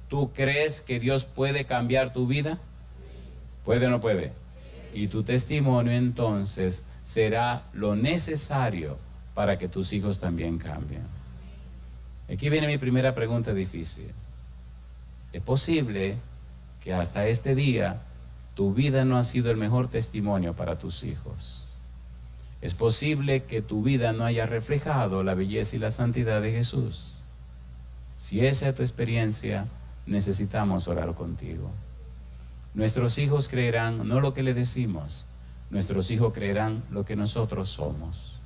¿Tú crees que Dios puede cambiar tu vida? ¿Puede o no puede? Y tu testimonio entonces será lo necesario para que tus hijos también cambien. Aquí viene mi primera pregunta difícil. ¿Es posible que hasta este día tu vida no ha sido el mejor testimonio para tus hijos? ¿Es posible que tu vida no haya reflejado la belleza y la santidad de Jesús? Si esa es tu experiencia, necesitamos orar contigo. Nuestros hijos creerán no lo que le decimos, nuestros hijos creerán lo que nosotros somos.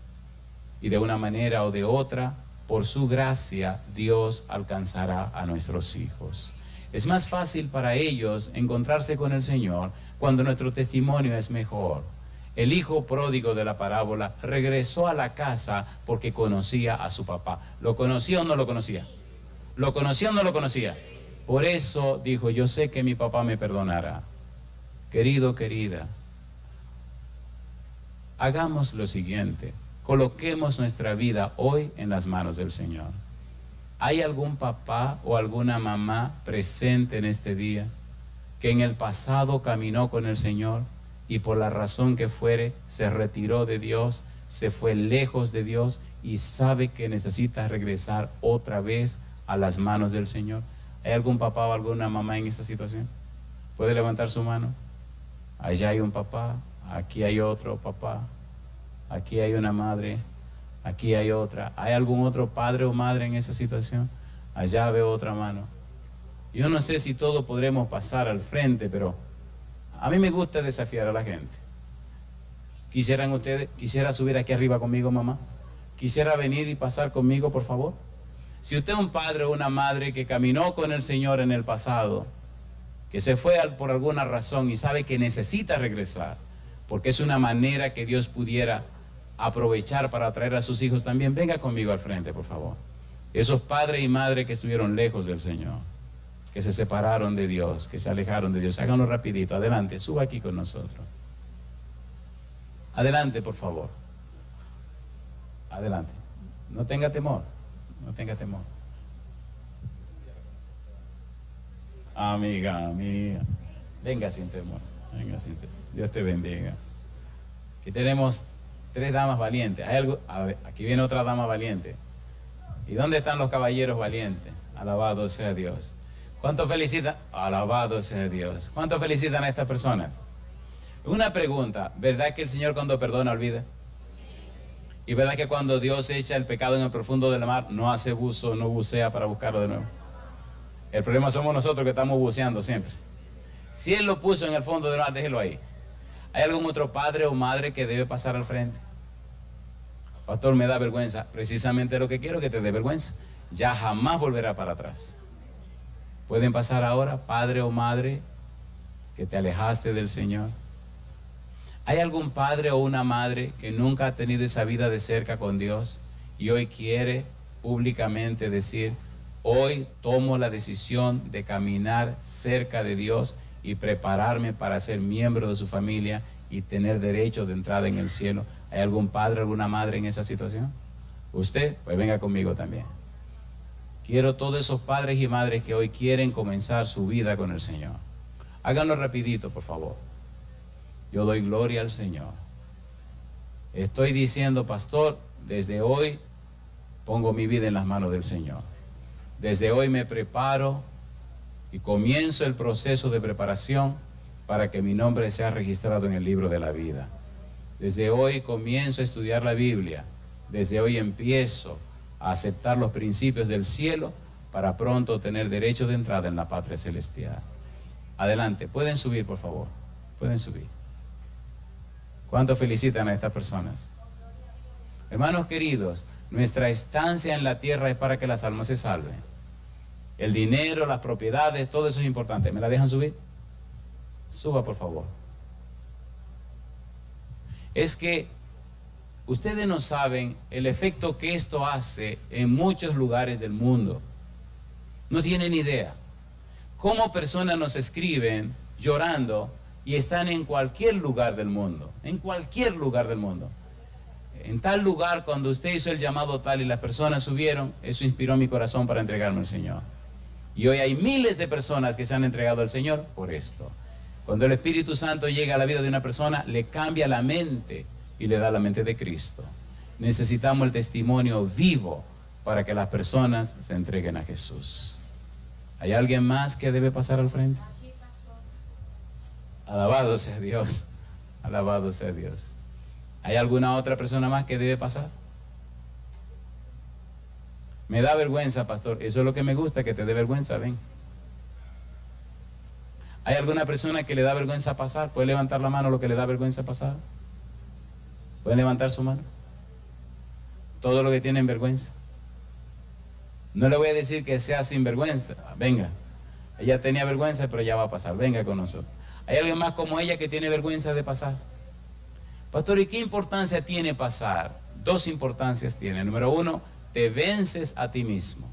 Y de una manera o de otra, por su gracia, Dios alcanzará a nuestros hijos. Es más fácil para ellos encontrarse con el Señor cuando nuestro testimonio es mejor. El hijo pródigo de la parábola regresó a la casa porque conocía a su papá. ¿Lo conocía o no lo conocía? ¿Lo conocía o no lo conocía? Por eso dijo, yo sé que mi papá me perdonará. Querido, querida, hagamos lo siguiente. Coloquemos nuestra vida hoy en las manos del Señor. ¿Hay algún papá o alguna mamá presente en este día que en el pasado caminó con el Señor y por la razón que fuere se retiró de Dios, se fue lejos de Dios y sabe que necesita regresar otra vez a las manos del Señor? ¿Hay algún papá o alguna mamá en esa situación? ¿Puede levantar su mano? Allá hay un papá, aquí hay otro papá, aquí hay una madre, aquí hay otra. ¿Hay algún otro padre o madre en esa situación? Allá veo otra mano. Yo no sé si todos podremos pasar al frente, pero a mí me gusta desafiar a la gente. ¿Quisieran ustedes, quisiera subir aquí arriba conmigo, mamá? ¿Quisiera venir y pasar conmigo, por favor? Si usted es un padre o una madre que caminó con el Señor en el pasado, que se fue por alguna razón y sabe que necesita regresar, porque es una manera que Dios pudiera aprovechar para atraer a sus hijos también, venga conmigo al frente, por favor. Esos padres y madres que estuvieron lejos del Señor, que se separaron de Dios, que se alejaron de Dios, háganlo rapidito, adelante, suba aquí con nosotros. Adelante, por favor. Adelante. No tenga temor, no tenga temor. Amiga, venga sin temor, venga sin temor. Dios te bendiga. Aquí tenemos 3 damas valientes. ¿Hay algo? A ver, aquí viene otra dama valiente. ¿Y dónde están los caballeros valientes? Alabado sea Dios. ¿Cuántos felicitan? Alabado sea Dios. ¿Cuántos felicitan a estas personas? Una pregunta, ¿verdad que el Señor cuando perdona olvida? ¿Y verdad que cuando Dios echa el pecado en el profundo del mar, no hace buzo, no bucea para buscarlo de nuevo? El problema somos nosotros que estamos buceando siempre. Si Él lo puso en el fondo del mar, déjelo ahí. ¿Hay algún otro padre o madre que debe pasar al frente? Pastor, me da vergüenza. Precisamente lo que quiero que te dé vergüenza. Ya jamás volverá para atrás. Pueden pasar ahora, padre o madre, que te alejaste del Señor. ¿Hay algún padre o una madre que nunca ha tenido esa vida de cerca con Dios y hoy quiere públicamente decir, hoy tomo la decisión de caminar cerca de Dios y prepararme para ser miembro de su familia y tener derecho de entrada en el cielo? ¿Hay algún padre o alguna madre en esa situación? ¿Usted? Pues venga conmigo también. Quiero todos esos padres y madres que hoy quieren comenzar su vida con el Señor. Háganlo rapidito, por favor. Yo doy gloria al Señor. Estoy diciendo, pastor, desde hoy pongo mi vida en las manos del Señor. Desde hoy me preparo y comienzo el proceso de preparación para que mi nombre sea registrado en el libro de la vida. Desde hoy comienzo a estudiar la Biblia. Desde hoy empiezo a aceptar los principios del cielo para pronto tener derecho de entrada en la patria celestial. Adelante, pueden subir, por favor. Pueden subir. ¿Cuánto felicitan a estas personas? Hermanos queridos, nuestra estancia en la tierra es para que las almas se salven. El dinero, las propiedades, todo eso es importante. ¿Me la dejan subir? Suba, por favor. Es que ustedes no saben el efecto que esto hace en muchos lugares del mundo. No tienen idea. Cómo personas nos escriben llorando y están en cualquier lugar del mundo. En cualquier lugar del mundo. En tal lugar, cuando usted hizo el llamado tal y las personas subieron, eso inspiró mi corazón para entregarme al Señor. Y hoy hay miles de personas que se han entregado al Señor por esto. Cuando el Espíritu Santo llega a la vida de una persona, le cambia la mente y le da la mente de Cristo. Necesitamos el testimonio vivo para que las personas se entreguen a Jesús. ¿Hay alguien más que debe pasar al frente? Alabado sea Dios. Alabado sea Dios. ¿Hay alguna otra persona más que debe pasar? Me da vergüenza, pastor. Eso es lo que me gusta, que te dé vergüenza. Ven. ¿Hay alguna persona que le da vergüenza pasar? ¿Puede levantar la mano lo que le da vergüenza pasar? ¿Pueden levantar su mano? Todo lo que tienen vergüenza. No le voy a decir que sea sin vergüenza. Venga. Ella tenía vergüenza, pero ya va a pasar. Venga con nosotros. ¿Hay alguien más como ella que tiene vergüenza de pasar? Pastor, ¿y qué importancia tiene pasar? Dos importancias tiene. Número uno, te vences a ti mismo.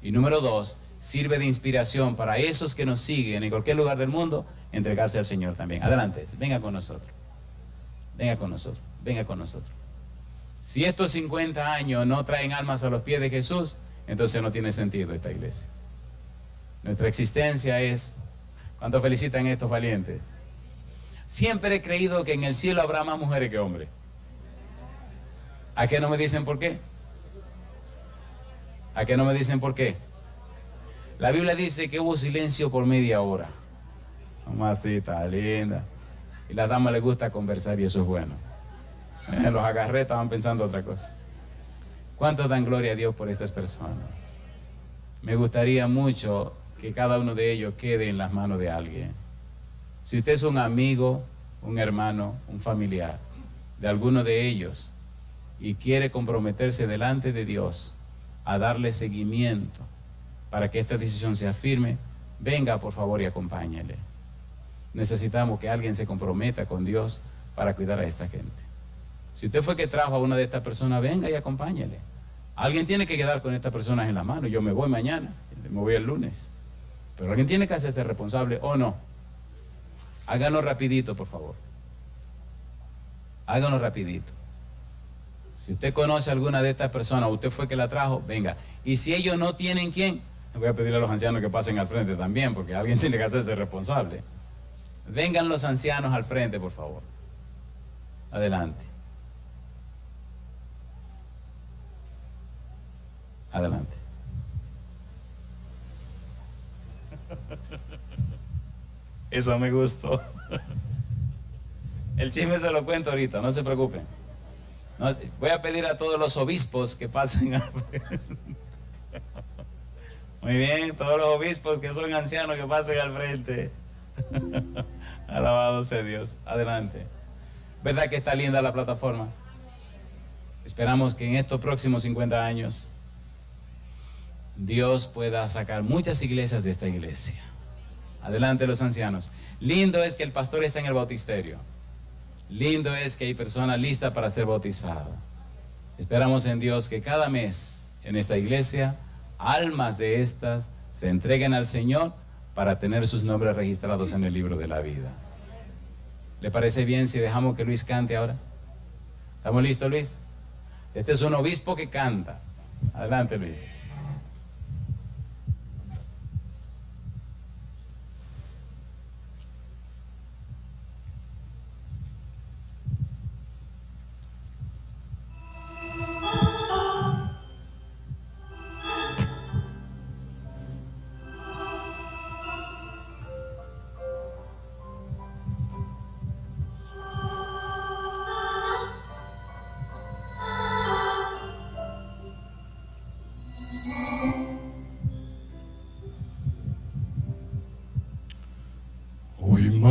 Y número dos, sirve de inspiración para esos que nos siguen en cualquier lugar del mundo, entregarse al Señor también. Adelante, venga con nosotros. Venga con nosotros, venga con nosotros. Si estos 50 años no traen almas a los pies de Jesús, entonces no tiene sentido esta iglesia. Nuestra existencia es... ¿Cuánto felicitan a estos valientes? Siempre he creído que en el cielo habrá más mujeres que hombres. ¿A qué no me dicen por qué? ¿A qué no me dicen por qué? La Biblia dice que hubo silencio por media hora. Mamacita linda. Y a la dama le gusta conversar y eso es bueno. Los agarré, estaban pensando otra cosa. ¿Cuánto dan gloria a Dios por estas personas? Me gustaría mucho que cada uno de ellos quede en las manos de alguien. Si usted es un amigo, un hermano, un familiar de alguno de ellos y quiere comprometerse delante de Dios a darle seguimiento para que esta decisión sea firme, venga por favor y acompáñele. Necesitamos que alguien se comprometa con Dios para cuidar a esta gente. Si usted fue que trajo a una de estas personas, venga y acompáñele. Alguien tiene que quedar con estas personas en la mano. Yo me voy mañana, me voy el lunes. Pero alguien tiene que hacerse responsable o no. Háganlo rapidito, por favor. Háganlo rapidito. Si usted conoce a alguna de estas personas, usted fue que la trajo, venga. Y si ellos no tienen quién, voy a pedirle a los ancianos que pasen al frente también, porque alguien tiene que hacerse responsable. Vengan los ancianos al frente, por favor. Adelante. Adelante. Eso me gustó. El chisme se lo cuento ahorita, no se preocupen. No, voy a pedir a todos los obispos que pasen al frente. Muy bien, todos los obispos que son ancianos que pasen al frente. Alabado sea Dios. Adelante. ¿Verdad que está linda la plataforma? Esperamos que en estos próximos 50 años Dios pueda sacar muchas iglesias de esta iglesia. Adelante los ancianos. Lindo es que el pastor está en el bautisterio. Lindo es que hay personas listas para ser bautizadas. Esperamos en Dios que cada mes en esta iglesia almas de estas se entreguen al Señor para tener sus nombres registrados en el libro de la vida. ¿Le parece bien si dejamos que Luis cante ahora? ¿Estamos listos, Luis? Este es un obispo que canta. Adelante, Luis.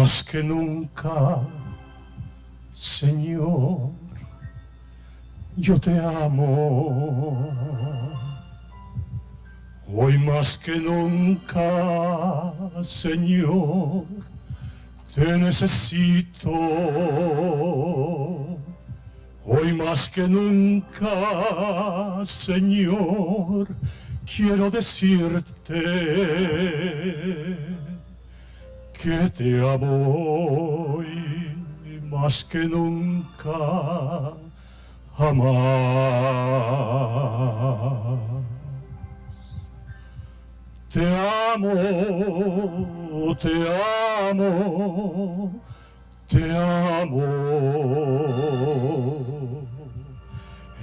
más que nunca, Señor, yo te amo. Hoy más que nunca, Señor, te necesito. Hoy más que nunca, Señor, quiero decirte que te amo hoy más que nunca jamás. Te amo, te amo, te amo.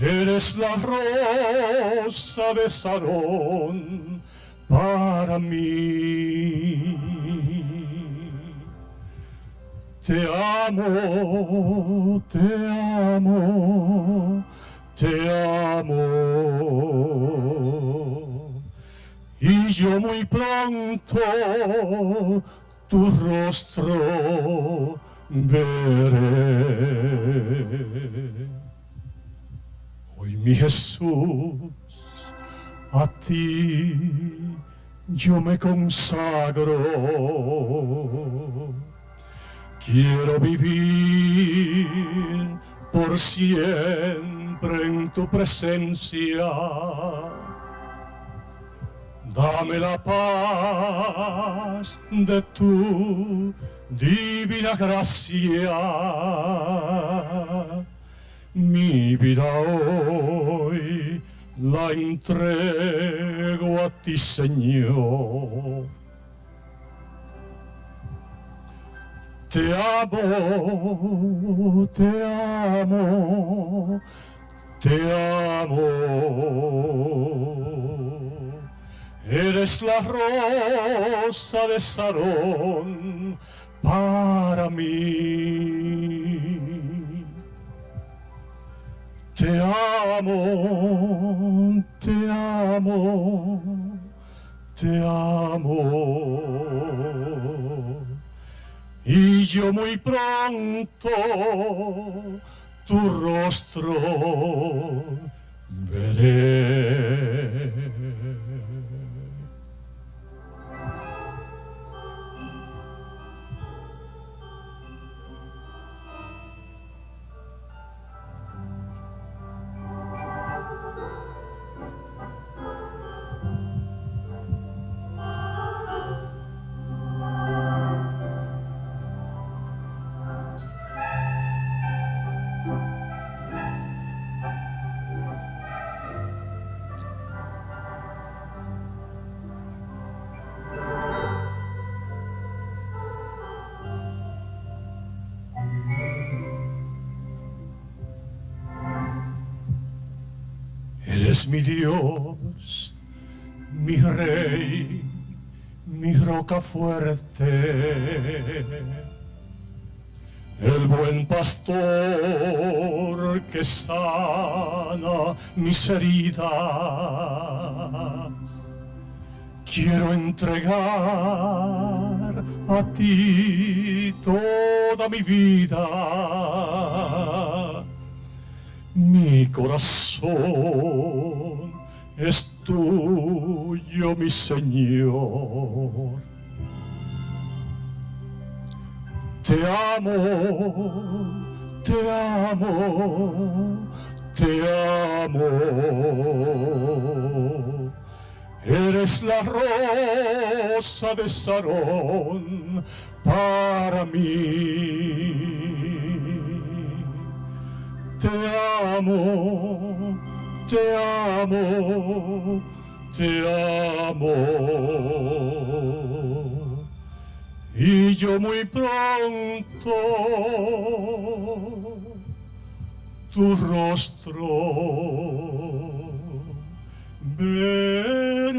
Eres la rosa de Sarón para mí. Te amo, te amo, te amo. Y yo muy pronto tu rostro veré. Hoy mi Jesús, a ti yo me consagro. Quiero vivir por siempre en tu presencia. Dame la paz de tu divina gracia. Mi vida hoy la entrego a ti, Señor. Te amo, te amo, te amo. Eres la rosa de Sarón para mí. Te amo, te amo, te amo. Y yo muy pronto tu rostro veré. Eres mi Dios, mi Rey, mi roca fuerte, el buen pastor que sana mis heridas. Quiero entregar a ti toda mi vida. Mi corazón es tuyo, mi Señor. Te amo, te amo, te amo. Eres la rosa de Sarón para mí. Te amo, te amo, te amo. Y yo muy pronto tu rostro veré.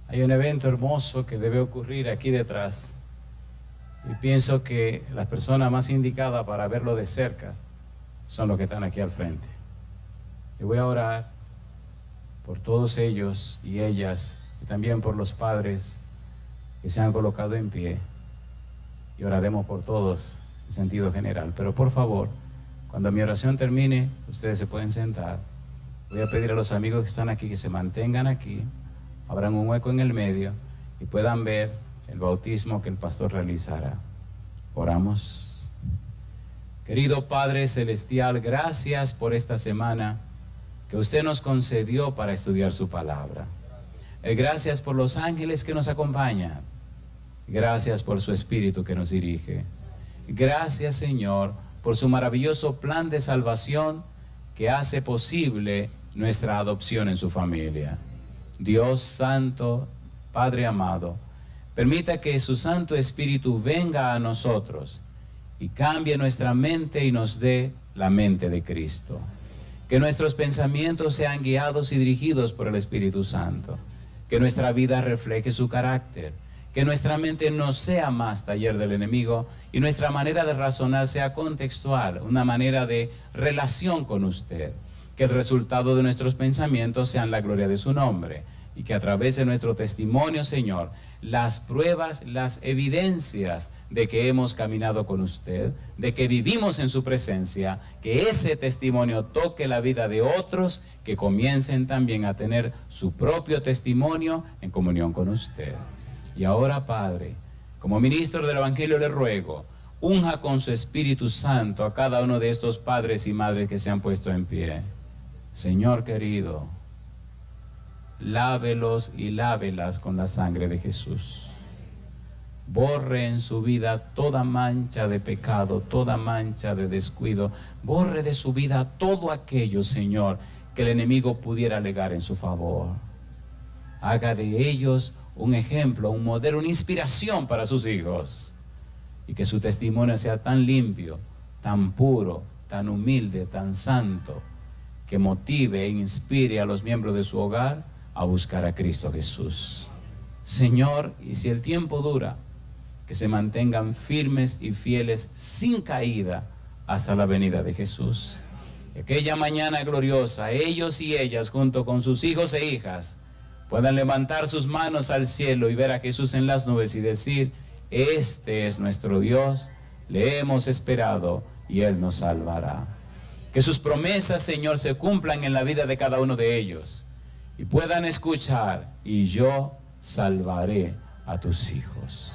Hay un evento hermoso que debe ocurrir aquí detrás. Y pienso que las personas más indicadas para verlo de cerca son los que están aquí al frente. Y voy a orar por todos ellos y ellas, y también por los padres que se han colocado en pie. Y oraremos por todos en sentido general. Pero por favor, cuando mi oración termine, ustedes se pueden sentar. Voy a pedir a los amigos que están aquí que se mantengan aquí, abran un hueco en el medio y puedan ver el bautismo que el pastor realizará. Oramos. Querido Padre Celestial, gracias por esta semana que usted nos concedió para estudiar su palabra. Gracias por los ángeles que nos acompañan. Gracias por su Espíritu que nos dirige. Gracias, Señor, por su maravilloso plan de salvación que hace posible nuestra adopción en su familia. Dios Santo, Padre amado, permita que su Santo Espíritu venga a nosotros y cambie nuestra mente y nos dé la mente de Cristo. Que nuestros pensamientos sean guiados y dirigidos por el Espíritu Santo. Que nuestra vida refleje su carácter. Que nuestra mente no sea más taller del enemigo y nuestra manera de razonar sea contextual, una manera de relación con usted. Que el resultado de nuestros pensamientos sean la gloria de su nombre y que a través de nuestro testimonio, Señor, las pruebas, las evidencias de que hemos caminado con usted, de que vivimos en su presencia, que ese testimonio toque la vida de otros, que comiencen también a tener su propio testimonio en comunión con usted. Y ahora, Padre, como ministro del Evangelio le ruego, unja con su Espíritu Santo a cada uno de estos padres y madres que se han puesto en pie. Señor querido, lávelos y lávelas con la sangre de Jesús. Borre en su vida toda mancha de pecado, toda mancha de descuido. Borre de su vida todo aquello, Señor, que el enemigo pudiera alegar en su favor. Haga de ellos un ejemplo, un modelo, una inspiración para sus hijos. Y que su testimonio sea tan limpio, tan puro, tan humilde, tan santo, que motive e inspire a los miembros de su hogar a buscar a Cristo Jesús. Señor, y si el tiempo dura, que se mantengan firmes y fieles sin caída hasta la venida de Jesús. Y aquella mañana gloriosa, ellos y ellas, junto con sus hijos e hijas, puedan levantar sus manos al cielo y ver a Jesús en las nubes y decir: este es nuestro Dios, le hemos esperado y Él nos salvará. Que sus promesas, Señor, se cumplan en la vida de cada uno de ellos y puedan escuchar: y yo salvaré a tus hijos.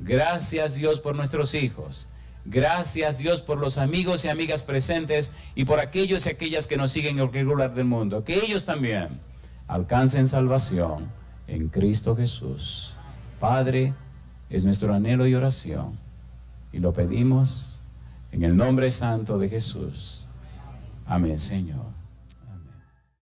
Gracias, Dios, por nuestros hijos. Gracias, Dios, por los amigos y amigas presentes y por aquellos y aquellas que nos siguen en cualquier lugar del mundo. Que ellos también alcancen salvación en Cristo Jesús. Padre, es nuestro anhelo y oración y lo pedimos en el nombre santo de Jesús. Amén, Señor.